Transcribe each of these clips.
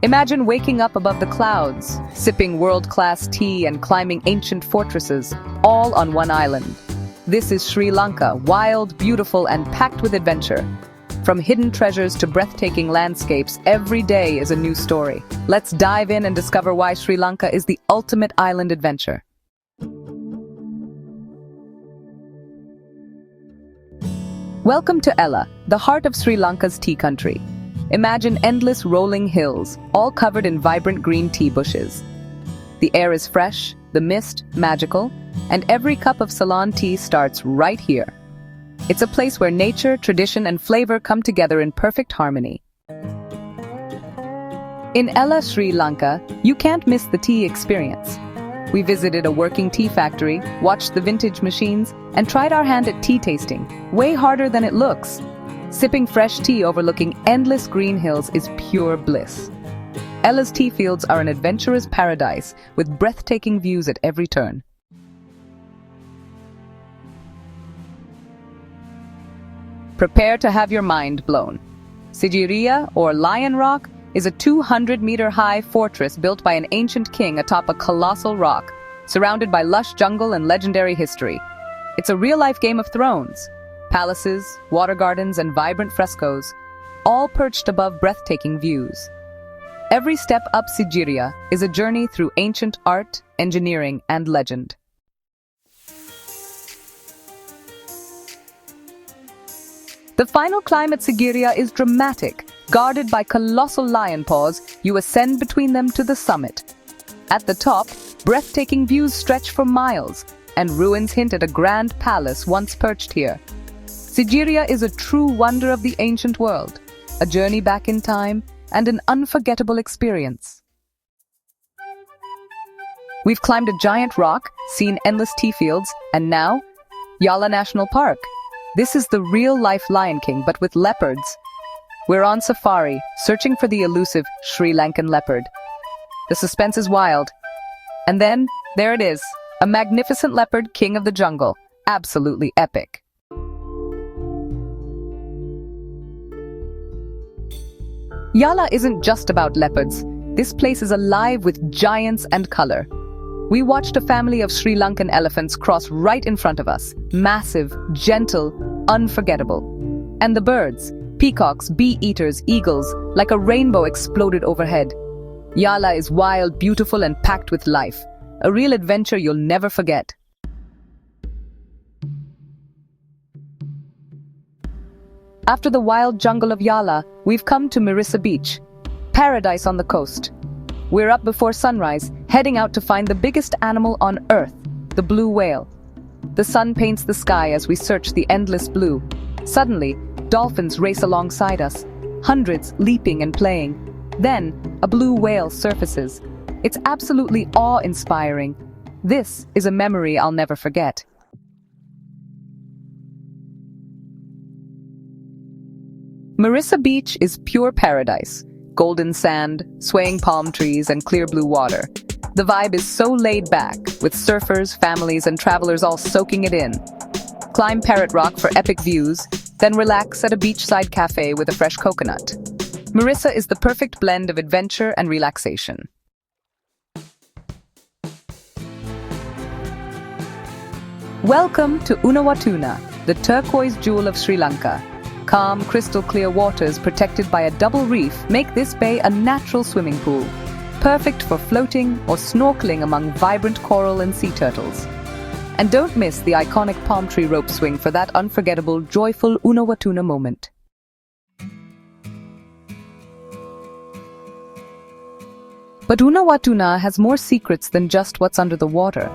Imagine waking up above the clouds, sipping world-class tea and climbing ancient fortresses, all on one island. This is Sri Lanka, wild, beautiful, and packed with adventure. From hidden treasures to breathtaking landscapes, every day is a new story. Let's dive in and discover why Sri Lanka is the ultimate island adventure. Welcome to Yala, the heart of Sri Lanka's tea country. Imagine endless rolling hills, all covered in vibrant green tea bushes. The air is fresh, the mist magical, and every cup of Ceylon tea starts right here. It's a place where nature, tradition, and flavor come together in perfect harmony. In Yala, Sri Lanka, you can't miss the tea experience. We visited a working tea factory, watched the vintage machines, and tried our hand at tea tasting, way harder than it looks. Sipping fresh tea overlooking endless green hills is pure bliss. Yala's tea fields are an adventurous paradise with breathtaking views at every turn. Prepare to have your mind blown. Sigiriya, or Lion Rock, is a 200-meter-high fortress built by an ancient king atop a colossal rock, surrounded by lush jungle and legendary history. It's a real-life Game of Thrones. Palaces, water gardens, and vibrant frescoes, all perched above breathtaking views. Every step up Sigiriya is a journey through ancient art, engineering, and legend. The final climb at Sigiriya is dramatic. Guarded by colossal lion paws, you ascend between them to the summit. At the top, breathtaking views stretch for miles, and ruins hint at a grand palace once perched here. Sigiriya is a true wonder of the ancient world, a journey back in time, and an unforgettable experience. We've climbed a giant rock, seen endless tea fields, and now, Yala National Park. This is the real-life Lion King, but with leopards. We're on safari, searching for the elusive Sri Lankan leopard. The suspense is wild. And then, there it is, a magnificent leopard, king of the jungle. Absolutely epic. Yala isn't just about leopards. This place is alive with giants and color. We watched a family of Sri Lankan elephants cross right in front of us. Massive, gentle, unforgettable. And the birds, peacocks, bee-eaters, eagles, like a rainbow exploded overhead. Yala is wild, beautiful, and packed with life. A real adventure you'll never forget. After the wild jungle of Yala, we've come to Mirissa Beach, paradise on the coast. We're up before sunrise, heading out to find the biggest animal on Earth, the blue whale. The sun paints the sky as we search the endless blue. Suddenly, dolphins race alongside us, hundreds leaping and playing. Then, a blue whale surfaces. It's absolutely awe-inspiring. This is a memory I'll never forget. Mirissa Beach is pure paradise. Golden sand, swaying palm trees, and clear blue water. The vibe is so laid back, with surfers, families, and travelers all soaking it in. Climb Parrot Rock for epic views, then relax at a beachside cafe with a fresh coconut. Mirissa is the perfect blend of adventure and relaxation. Welcome to Unawatuna, the turquoise jewel of Sri Lanka. Calm, crystal-clear waters protected by a double reef make this bay a natural swimming pool, perfect for floating or snorkeling among vibrant coral and sea turtles. And don't miss the iconic palm tree rope swing for that unforgettable, joyful Unawatuna moment. But Unawatuna has more secrets than just what's under the water.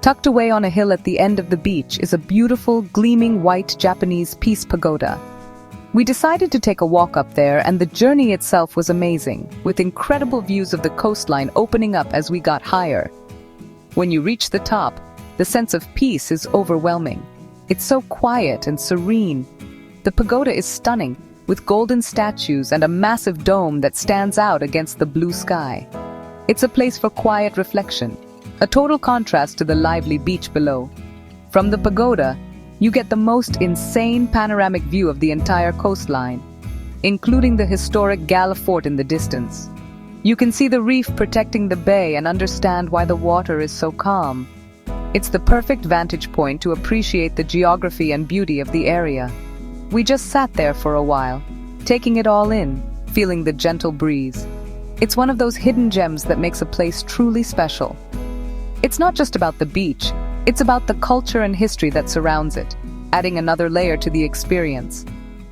Tucked away on a hill at the end of the beach is a beautiful, gleaming white Japanese peace pagoda. We decided to take a walk up there, and the journey itself was amazing, with incredible views of the coastline opening up as we got higher. When you reach the top, the sense of peace is overwhelming. It's so quiet and serene. The pagoda is stunning, with golden statues and a massive dome that stands out against the blue sky. It's a place for quiet reflection, a total contrast to the lively beach below. From the pagoda, you get the most insane panoramic view of the entire coastline, including the historic Gala Fort in the distance. You can see the reef protecting the bay and understand why the water is so calm. It's the perfect vantage point to appreciate the geography and beauty of the area. We just sat there for a while, taking it all in, feeling the gentle breeze. It's one of those hidden gems that makes a place truly special. It's not just about the beach, it's about the culture and history that surrounds it, adding another layer to the experience.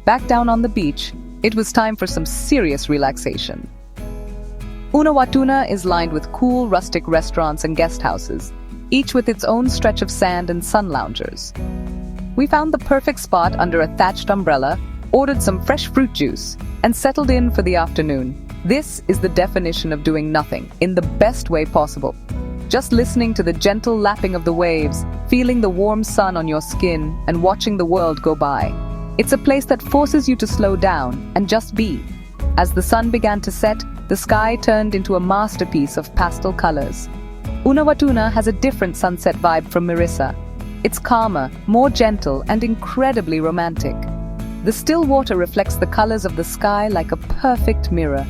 Back down on the beach, it was time for some serious relaxation. Unawatuna is lined with cool, rustic restaurants and guest houses, each with its own stretch of sand and sun loungers. We found the perfect spot under a thatched umbrella, ordered some fresh fruit juice, and settled in for the afternoon. This is the definition of doing nothing, in the best way possible. Just listening to the gentle lapping of the waves, feeling the warm sun on your skin, and watching the world go by. It's a place that forces you to slow down and just be. As the sun began to set, the sky turned into a masterpiece of pastel colors. Unawatuna has a different sunset vibe from Mirissa. It's calmer, more gentle, and incredibly romantic. The still water reflects the colors of the sky like a perfect mirror.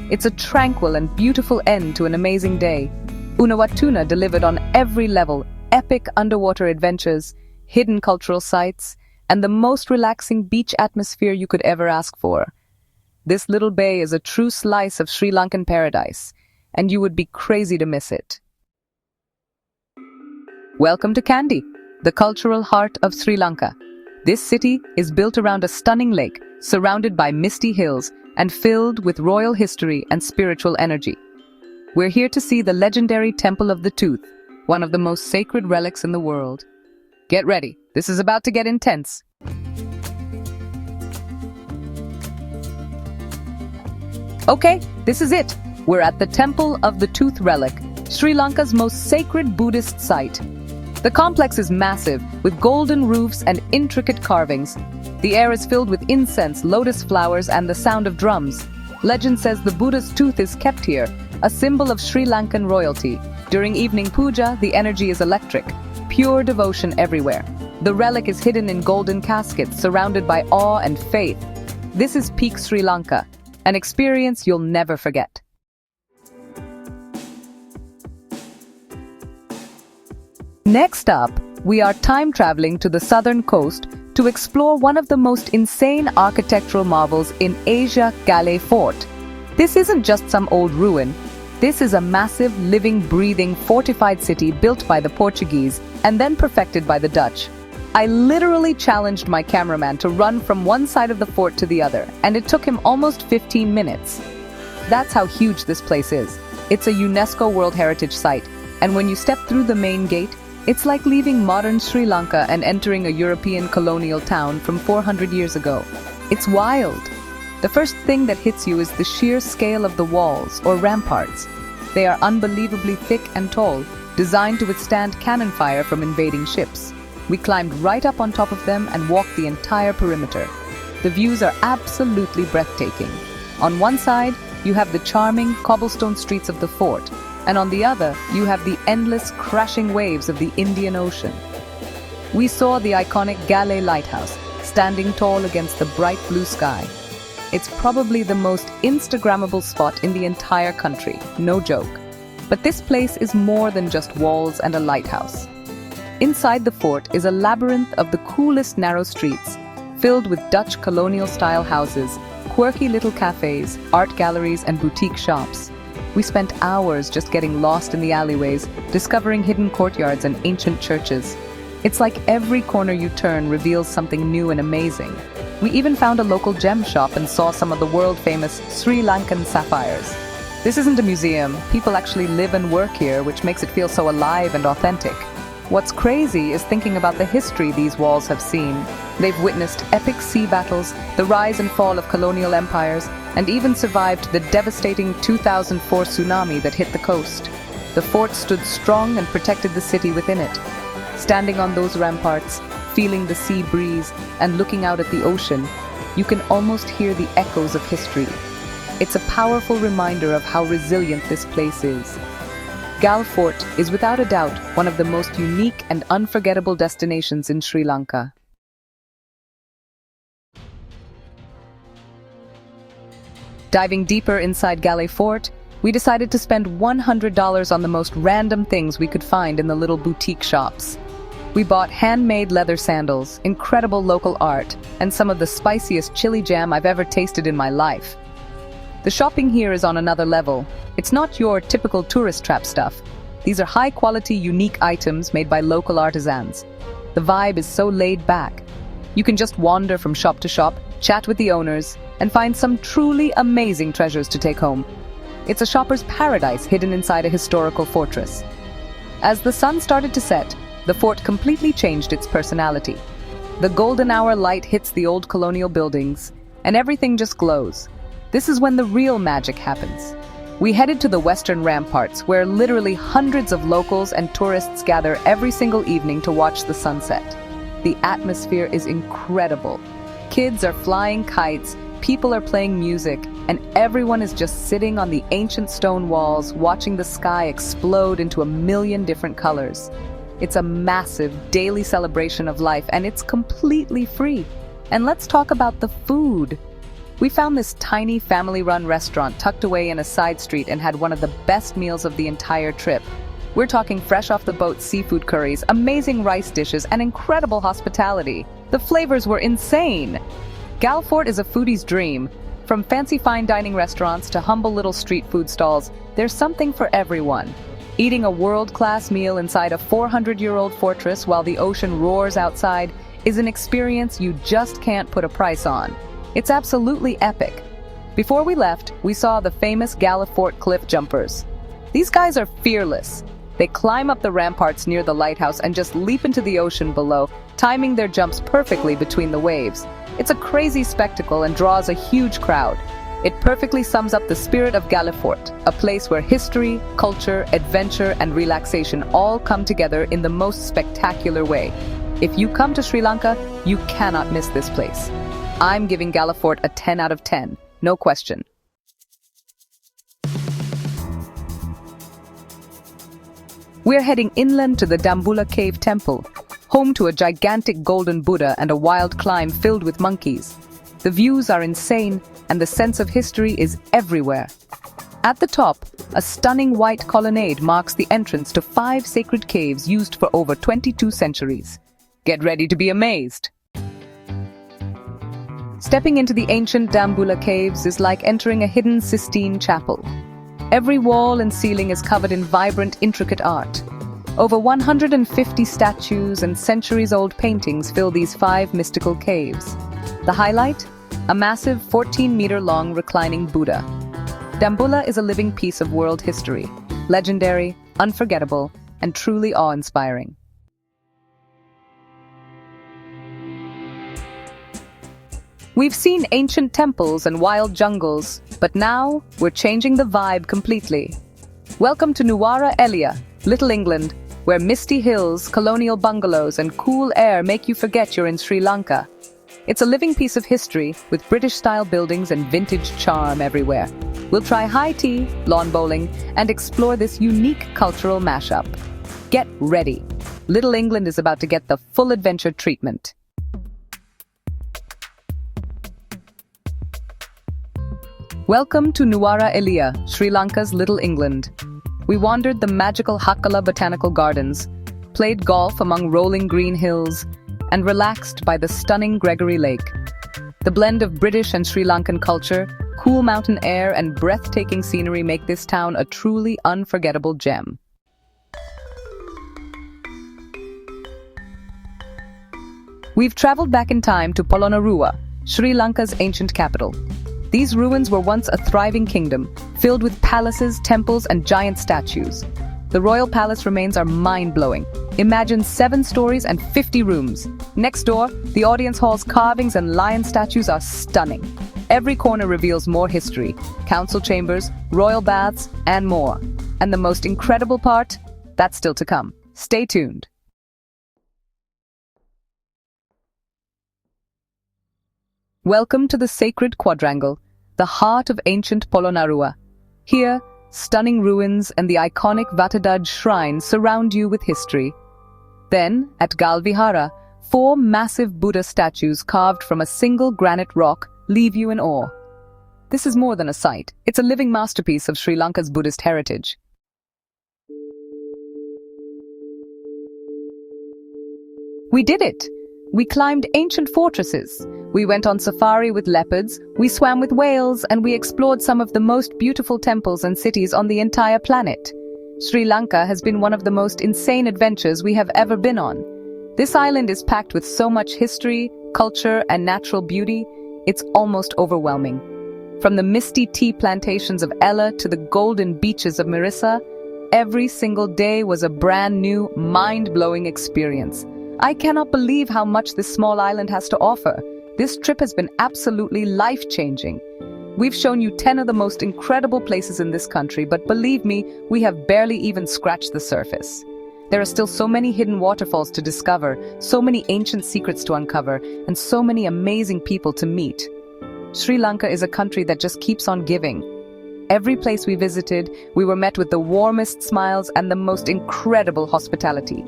It's a tranquil and beautiful end to an amazing day. Unawatuna delivered on every level: epic underwater adventures, hidden cultural sites, and the most relaxing beach atmosphere you could ever ask for. This little bay is a true slice of Sri Lankan paradise, and you would be crazy to miss it. Welcome to Kandy, the cultural heart of Sri Lanka. This city is built around a stunning lake, surrounded by misty hills, and filled with royal history and spiritual energy. We're here to see the legendary Temple of the Tooth, one of the most sacred relics in the world. Get ready, this is about to get intense. Okay, this is it. We're at the Temple of the Tooth Relic, Sri Lanka's most sacred Buddhist site. The complex is massive, with golden roofs and intricate carvings. The air is filled with incense, lotus flowers, and the sound of drums. Legend says the Buddha's tooth is kept here, a symbol of Sri Lankan royalty. During evening puja, the energy is electric, pure devotion everywhere. The relic is hidden in golden caskets, surrounded by awe and faith. This is peak Sri Lanka, an experience you'll never forget. Next up, we are time traveling to the southern coast to explore one of the most insane architectural marvels in Asia, Gale Fort. This isn't just some old ruin. This is a massive, living, breathing, fortified city built by the Portuguese and then perfected by the Dutch. I literally challenged my cameraman to run from one side of the fort to the other, and it took him almost 15 minutes. That's how huge this place is. It's a UNESCO World Heritage Site, and when you step through the main gate, it's like leaving modern Sri Lanka and entering a European colonial town from 400 years ago. It's wild. The first thing that hits you is the sheer scale of the walls, or ramparts. They are unbelievably thick and tall, designed to withstand cannon fire from invading ships. We climbed right up on top of them and walked the entire perimeter. The views are absolutely breathtaking. On one side, you have the charming cobblestone streets of the fort, and on the other, you have the endless crashing waves of the Indian Ocean. We saw the iconic Gale Lighthouse, standing tall against the bright blue sky. It's probably the most Instagrammable spot in the entire country, no joke. But this place is more than just walls and a lighthouse. Inside the fort is a labyrinth of the coolest narrow streets, filled with Dutch colonial-style houses, quirky little cafes, art galleries, and boutique shops. We spent hours just getting lost in the alleyways, discovering hidden courtyards and ancient churches. It's like every corner you turn reveals something new and amazing. We even found a local gem shop and saw some of the world-famous Sri Lankan sapphires. This isn't a museum. People actually live and work here, which makes it feel so alive and authentic. What's crazy is thinking about the history these walls have seen. They've witnessed epic sea battles, the rise and fall of colonial empires, and even survived the devastating 2004 tsunami that hit the coast. The fort stood strong and protected the city within it. Standing on those ramparts, feeling the sea breeze, and looking out at the ocean, you can almost hear the echoes of history. It's a powerful reminder of how resilient this place is. Gale Fort is without a doubt one of the most unique and unforgettable destinations in Sri Lanka. Diving deeper inside Gale Fort, We decided to spend $100 on the most random things we could find in the little boutique shops. We bought handmade leather sandals, incredible local art, and some of the spiciest chili jam I've ever tasted in my life. The shopping here is on another level. It's not your typical tourist trap stuff. These are high-quality, unique items made by local artisans. The vibe is so laid back. You can just wander from shop to shop, chat with the owners, and find some truly amazing treasures to take home. It's a shopper's paradise hidden inside a historical fortress. As the sun started to set, the fort completely changed its personality. The golden hour light hits the old colonial buildings, and everything just glows. This is when the real magic happens. We headed to the western ramparts, where literally hundreds of locals and tourists gather every single evening to watch the sunset. The atmosphere is incredible. Kids are flying kites, people are playing music, and everyone is just sitting on the ancient stone walls, watching the sky explode into a million different colors. It's a massive daily celebration of life, and it's completely free. And let's talk about the food. We found this tiny family-run restaurant tucked away in a side street and had one of the best meals of the entire trip. We're talking fresh-off-the-boat seafood curries, amazing rice dishes, and incredible hospitality. The flavors were insane! Galfort is a foodie's dream. From fancy fine dining restaurants to humble little street food stalls, there's something for everyone. Eating a world-class meal inside a 400-year-old fortress while the ocean roars outside is an experience you just can't put a price on. It's absolutely epic. Before we left, we saw the famous Galfort cliff jumpers. These guys are fearless. They climb up the ramparts near the lighthouse and just leap into the ocean below, timing their jumps perfectly between the waves. It's a crazy spectacle and draws a huge crowd. It perfectly sums up the spirit of Galfort, a place where history, culture, adventure, and relaxation all come together in the most spectacular way. If you come to Sri Lanka, you cannot miss this place. I'm giving Galfort a 10 out of 10, no question. We're heading inland to the Dambulla Cave Temple, home to a gigantic golden Buddha and a wild climb filled with monkeys. The views are insane, and the sense of history is everywhere. At the top, a stunning white colonnade marks the entrance to 5 sacred caves used for over 22 centuries. Get ready to be amazed! Stepping into the ancient Dambulla caves is like entering a hidden Sistine chapel. Every wall and ceiling is covered in vibrant, intricate art. Over 150 statues and centuries-old paintings fill these 5 mystical caves. The highlight? A massive 14-meter-long reclining Buddha. Dambulla is a living piece of world history, legendary, unforgettable, and truly awe-inspiring. We've seen ancient temples and wild jungles, but now we're changing the vibe completely. Welcome to Nuwara Eliya, Little England, where misty hills, colonial bungalows, and cool air make you forget you're in Sri Lanka. It's a living piece of history with British-style buildings and vintage charm everywhere. We'll try high tea, lawn bowling, and explore this unique cultural mashup. Get ready. Little England is about to get the full adventure treatment. Welcome to Nuwara Eliya, Sri Lanka's Little England. We wandered the magical Hakala Botanical Gardens, played golf among rolling green hills, and relaxed by the stunning Gregory Lake. The blend of British and Sri Lankan culture, cool mountain air, and breathtaking scenery make this town a truly unforgettable gem. We've traveled back in time to Polonnaruwa, Sri Lanka's ancient capital. These ruins were once a thriving kingdom, filled with palaces, temples, and giant statues. The royal palace remains are mind-blowing. Imagine 7 stories and 50 rooms. Next door, the audience hall's carvings and lion statues are stunning. Every corner reveals more history, council chambers, royal baths, and more. And the most incredible part? That's still to come. Stay tuned. Welcome to the sacred Quadrangle, the heart of ancient Polonnaruwa. Here, stunning ruins and the iconic Vatadaj shrine surround you with history. Then, at Vihara, 4 massive Buddha statues carved from a single granite rock leave you in awe. This is more than a site. It's a living masterpiece of Sri Lanka's Buddhist heritage. We did it! We climbed ancient fortresses. We went on safari with leopards, we swam with whales, and we explored some of the most beautiful temples and cities on the entire planet. Sri Lanka has been one of the most insane adventures we have ever been on. This island is packed with so much history, culture, and natural beauty, it's almost overwhelming. From the misty tea plantations of Yala to the golden beaches of Mirissa, every single day was a brand new, mind-blowing experience. I cannot believe how much this small island has to offer. This trip has been absolutely life-changing. We've shown you 10 of the most incredible places in this country, but believe me, we have barely even scratched the surface. There are still so many hidden waterfalls to discover, so many ancient secrets to uncover, and so many amazing people to meet. Sri Lanka is a country that just keeps on giving. Every place we visited, we were met with the warmest smiles and the most incredible hospitality.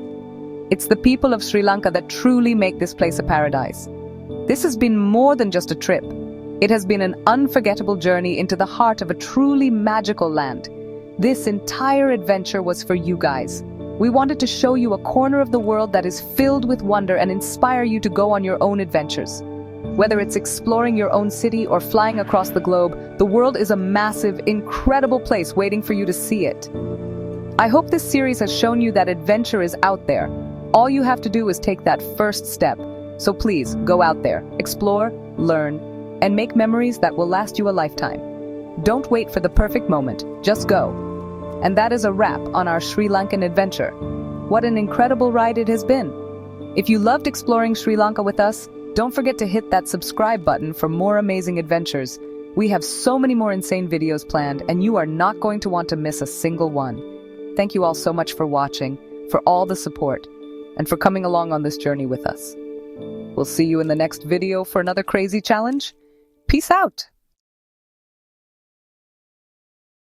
It's the people of Sri Lanka that truly make this place a paradise. This has been more than just a trip. It has been an unforgettable journey into the heart of a truly magical land. This entire adventure was for you guys. We wanted to show you a corner of the world that is filled with wonder and inspire you to go on your own adventures. Whether it's exploring your own city or flying across the globe, the world is a massive, incredible place waiting for you to see it. I hope this series has shown you that adventure is out there. All you have to do is take that first step. So please, go out there, explore, learn, and make memories that will last you a lifetime. Don't wait for the perfect moment, just go. And that is a wrap on our Sri Lankan adventure. What an incredible ride it has been. If you loved exploring Sri Lanka with us, don't forget to hit that subscribe button for more amazing adventures. We have so many more insane videos planned, and you are not going to want to miss a single one. Thank you all so much for watching, for all the support, and for coming along on this journey with us. We'll see you in the next video for another crazy challenge. Peace out!